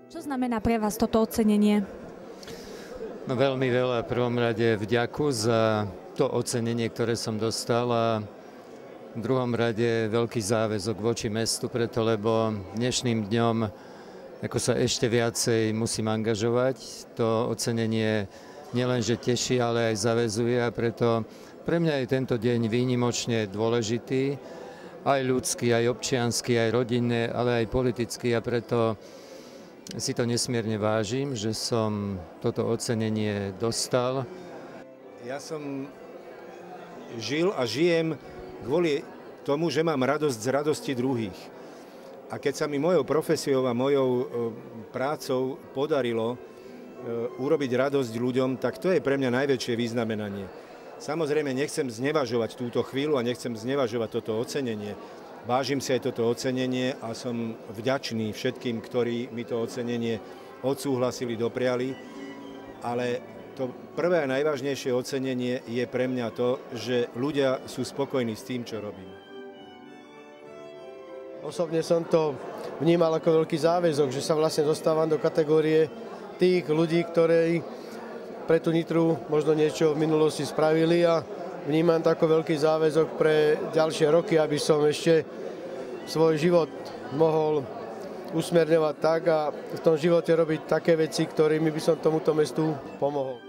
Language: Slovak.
Čo znamená pre vás toto ocenenie? No, veľmi veľa. V prvom rade vďaku za to ocenenie, ktoré som dostal, a v druhom rade veľký záväzok voči mestu, preto lebo dnešným dňom ako sa ešte viacej musím angažovať. To ocenenie nielenže teší, ale aj zaväzuje, a preto pre mňa je tento deň výnimočne dôležitý, aj ľudský, aj občiansky, aj rodinný, ale aj politický, a preto si to nesmierne vážim, že som toto ocenenie dostal. Ja som žil a žijem kvôli tomu, že mám radosť z radosti druhých. A keď sa mi mojou profesiou a mojou prácou podarilo urobiť radosť ľuďom, tak to je pre mňa najväčšie vyznamenanie. Samozrejme, nechcem znevažovať túto chvíľu a nechcem znevažovať toto ocenenie. Vážim si aj toto ocenenie a som vďačný všetkým, ktorí mi to ocenenie odsúhlasili, dopriali. Ale to prvé a najvážnejšie ocenenie je pre mňa to, že ľudia sú spokojní s tým, čo robím. Osobne som to vnímal ako veľký záväzok, že sa vlastne dostávam do kategórie tých ľudí, ktorí pre tú Nitru možno niečo v minulosti spravili, a vnímam to ako veľký záväzok pre ďalšie roky, aby som ešte svoj život mohol usmerňovať tak a v tom živote robiť také veci, ktorými by som tomuto mestu pomohol.